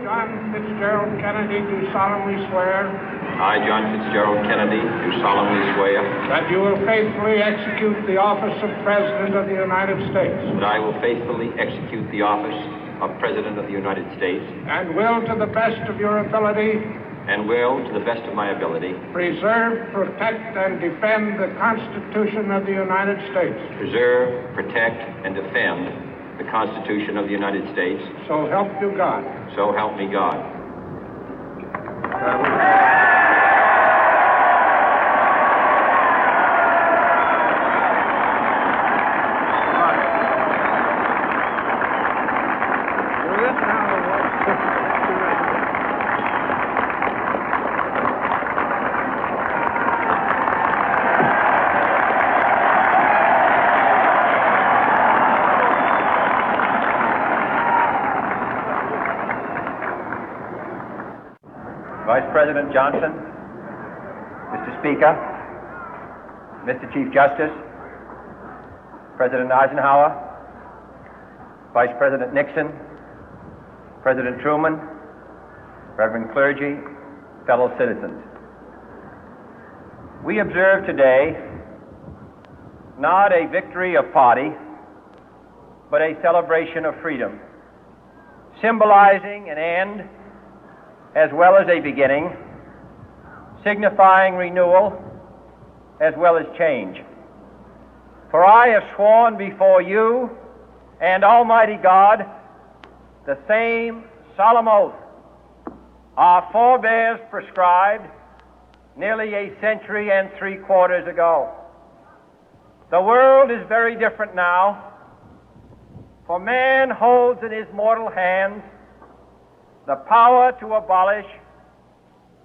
John Fitzgerald Kennedy, do solemnly swear I, John Fitzgerald Kennedy, do solemnly swear that you will faithfully execute the office of President of the United States that I will faithfully execute the office of President of the United States and will, to the best of your ability, and will, to the best of my ability, preserve, protect, and defend the Constitution of the United States. preserve, protect, and defend the Constitution of the United States. So help you God. So help me God. Vice President Johnson, Mr. Speaker, Mr. Chief Justice, President Eisenhower, Vice President Nixon, President Truman, Reverend clergy, fellow citizens. We observe today not a victory of party, but a celebration of freedom, symbolizing an end as well as a beginning, signifying renewal as well as change. For I have sworn before you and Almighty God the same solemn oath our forebears prescribed nearly a century and 3/4 ago. The world is very different now, for man holds in his mortal hands the power to abolish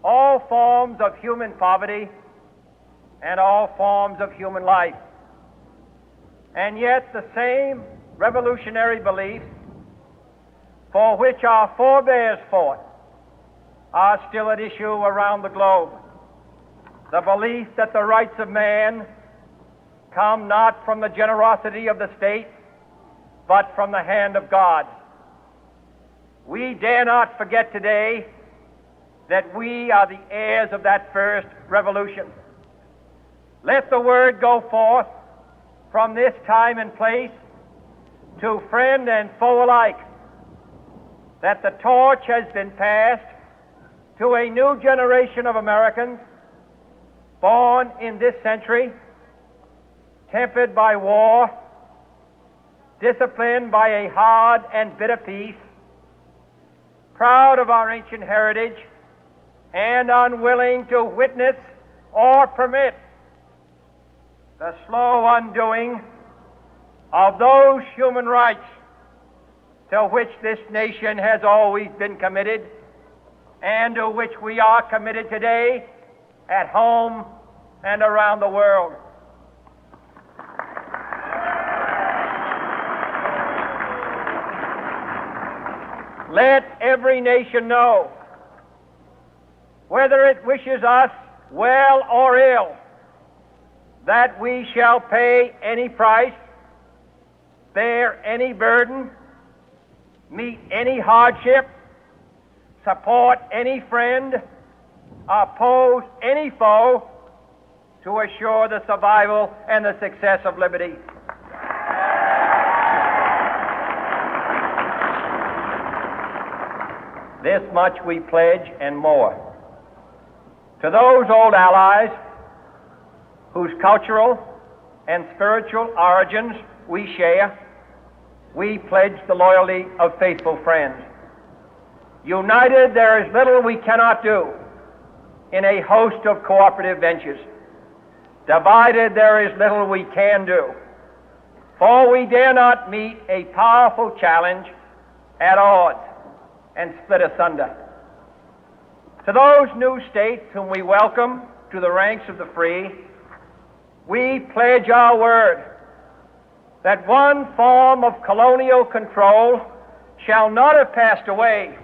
all forms of human poverty and all forms of human life. And yet the same revolutionary beliefs for which our forebears fought are still at issue around the globe. The belief that the rights of man come not from the generosity of the state, but from the hand of God. We dare not forget today that we are the heirs of that first revolution. Let the word go forth from this time and place to friend and foe alike that the torch has been passed to a new generation of Americans born in this century, tempered by war, disciplined by a hard and bitter peace, proud of our ancient heritage, and unwilling to witness or permit the slow undoing of those human rights to which this nation has always been committed and to which we are committed today at home and around the world. Let every nation know, whether it wishes us well or ill, that we shall pay any price, bear any burden, meet any hardship, support any friend, oppose any foe to assure the survival and the success of liberty. This much we pledge and more. To those old allies whose cultural and spiritual origins we share, we pledge the loyalty of faithful friends. United, there is little we cannot do in a host of cooperative ventures. Divided, there is little we can do, for we dare not meet a powerful challenge at odds and split asunder. To those new states whom we welcome to the ranks of the free, we pledge our word that one form of colonial control shall not have passed away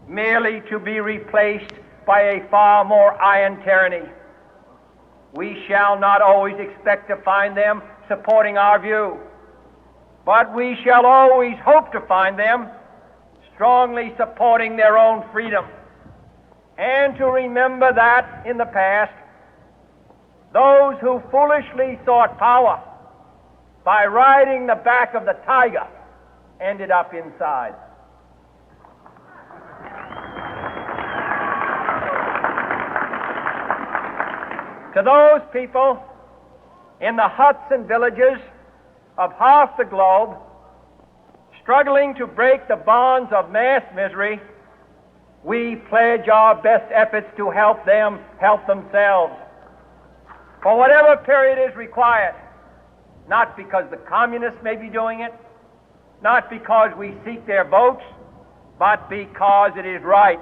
merely to be replaced by a far more iron tyranny. We shall not always expect to find them supporting our view, but we shall always hope to find them strongly supporting their own freedom, and to remember that in the past, those who foolishly sought power by riding the back of the tiger ended up inside. To those people in the huts and villages of half the globe struggling to break the bonds of mass misery, we pledge our best efforts to help them help themselves for whatever period is required, not because the communists may be doing it, not because we seek their votes, but because it is right.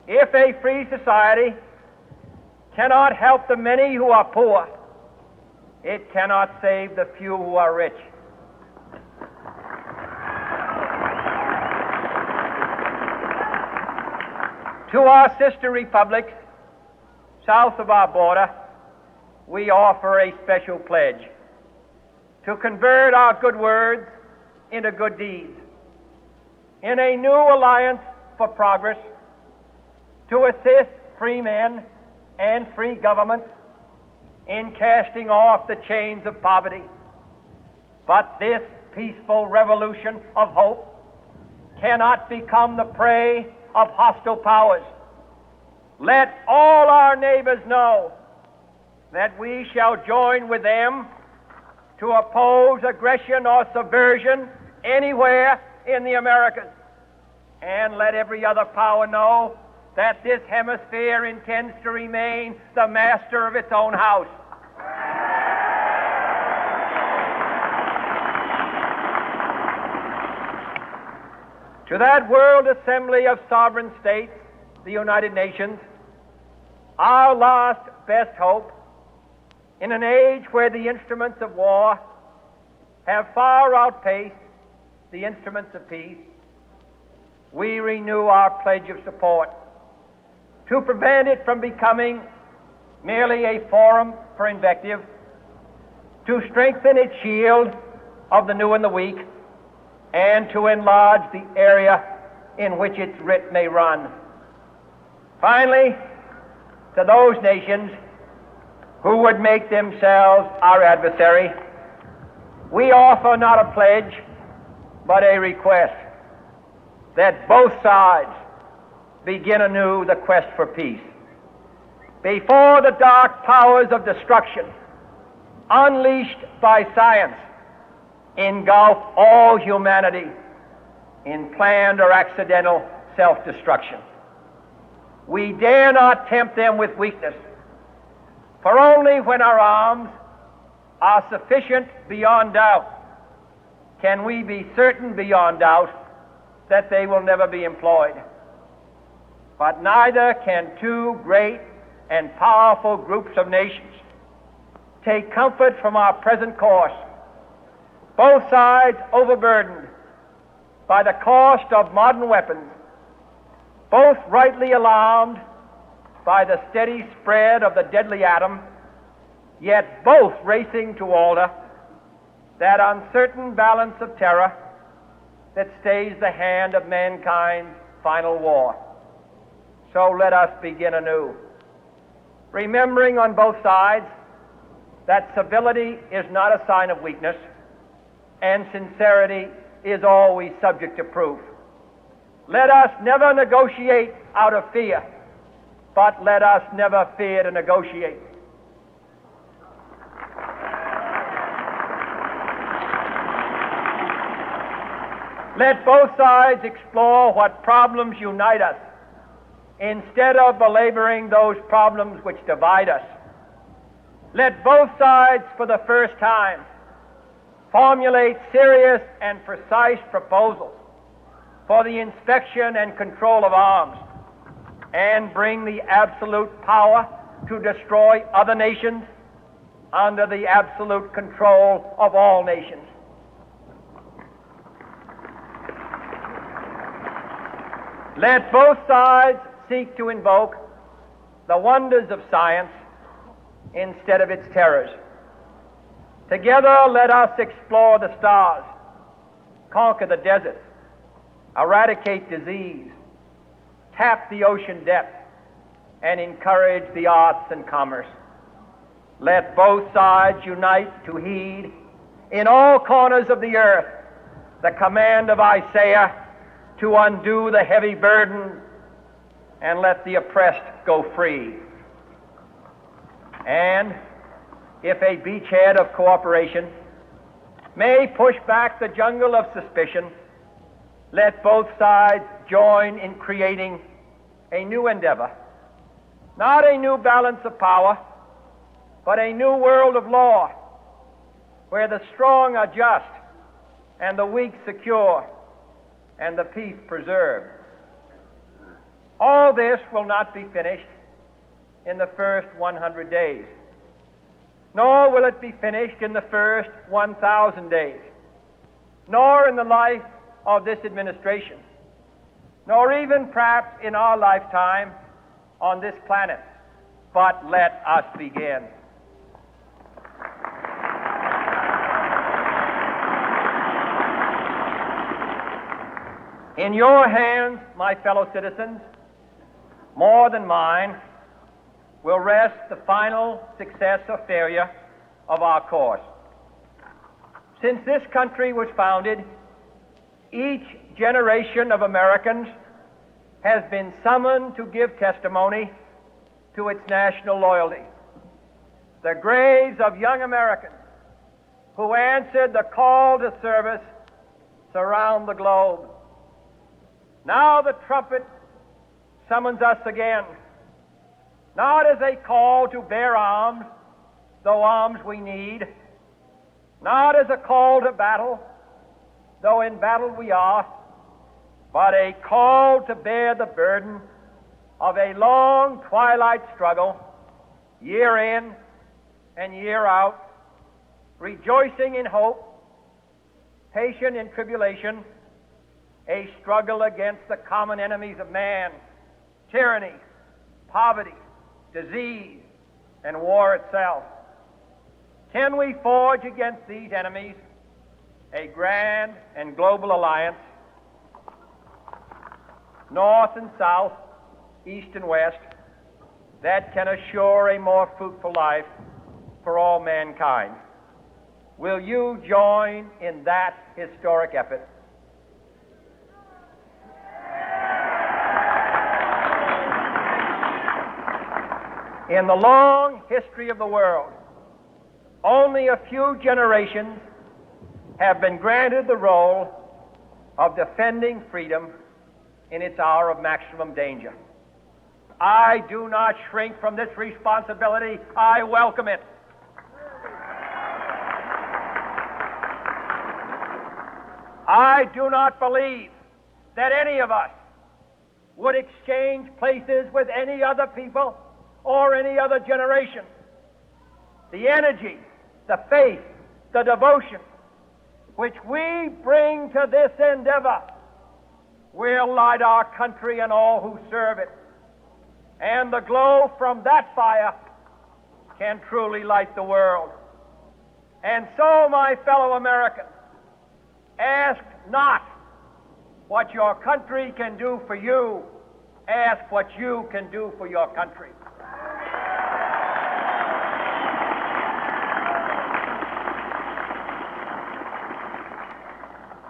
If a free society cannot help the many who are poor, it cannot save the few who are rich. To our sister republics south of our border, we offer a special pledge to convert our good words into good deeds, in a new alliance for progress, to assist free men and free governments in casting off the chains of poverty. But this peaceful revolution of hope cannot become the prey of hostile powers. Let all our neighbors know that we shall join with them to oppose aggression or subversion anywhere in the Americas. And let every other power know that this hemisphere intends to remain the master of its own house. To that World Assembly of Sovereign States, the United Nations, our last best hope, in an age where the instruments of war have far outpaced the instruments of peace, we renew our pledge of support to prevent it from becoming merely a forum for invective, to strengthen its shield of the new and the weak, and to enlarge the area in which its writ may run. Finally, to those nations who would make themselves our adversary, we offer not a pledge, but a request that both sides begin anew the quest for peace. Before the dark powers of destruction, unleashed by science, engulf all humanity in planned or accidental self-destruction, we dare not tempt them with weakness, for only when our arms are sufficient beyond doubt can we be certain beyond doubt that they will never be employed. But neither can two great and powerful groups of nations take comfort from our present course, both sides overburdened by the cost of modern weapons, both rightly alarmed by the steady spread of the deadly atom, yet both racing to alter that uncertain balance of terror that stays the hand of mankind's final war. So let us begin anew, remembering on both sides that civility is not a sign of weakness, and sincerity is always subject to proof. Let us never negotiate out of fear, but let us never fear to negotiate. Let both sides explore what problems unite us, instead of belaboring those problems which divide us. Let both sides, for the first time, formulate serious and precise proposals for the inspection and control of arms, and bring the absolute power to destroy other nations under the absolute control of all nations. Let both sides seek to invoke the wonders of science instead of its terrors. Together let us explore the stars, conquer the deserts, eradicate disease, tap the ocean depth, and encourage the arts and commerce. Let both sides unite to heed in all corners of the earth the command of Isaiah to undo the heavy burden and let the oppressed go free. And if a beachhead of cooperation may push back the jungle of suspicion, let both sides join in creating a new endeavor, not a new balance of power, but a new world of law, where the strong are just and the weak secure and the peace preserved. All this will not be finished in the first 100 days, nor will it be finished in the first 1,000 days, nor in the life of this administration, nor even perhaps in our lifetime on this planet. But let us begin. In your hands, my fellow citizens, more than mine, will rest the final success or failure of our course. Since this country was founded, each generation of Americans has been summoned to give testimony to its national loyalty. The graves of young Americans who answered the call to service surround the globe. Now the trumpet summons us again, not as a call to bear arms, though arms we need, not as a call to battle, though in battle we are, but a call to bear the burden of a long twilight struggle, year in and year out, rejoicing in hope, patient in tribulation, a struggle against the common enemies of man, tyranny, poverty, disease, and war itself. Can we forge against these enemies a grand and global alliance, north and south, east and west, that can assure a more fruitful life for all mankind? Will you join in that historic effort? In the long history of the world, only a few generations have been granted the role of defending freedom in its hour of maximum danger. I do not shrink from this responsibility. I welcome it. I do not believe that any of us would exchange places with any other people or any other generation. The energy, the faith, the devotion which we bring to this endeavor will light our country and all who serve it. And the glow from that fire can truly light the world. And so, my fellow Americans, ask not what your country can do for you. Ask what you can do for your country.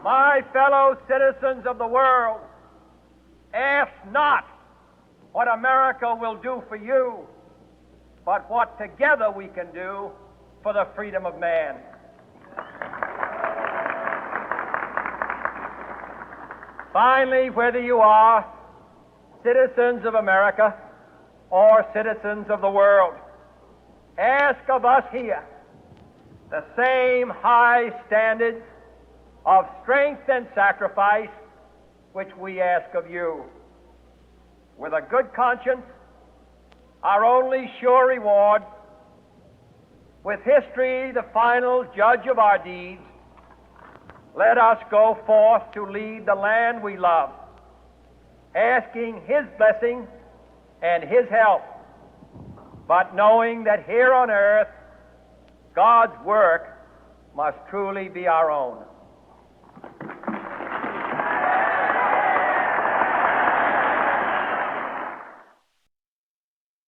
My fellow citizens of the world, ask not what America will do for you, but what together we can do for the freedom of man. Finally, whether you are citizens of America or citizens of the world, ask of us here the same high standards of strength and sacrifice which we ask of you. With a good conscience, our only sure reward, with history the final judge of our deeds, let us go forth to lead the land we love, asking His blessing and His help, but knowing that here on earth God's work must truly be our own.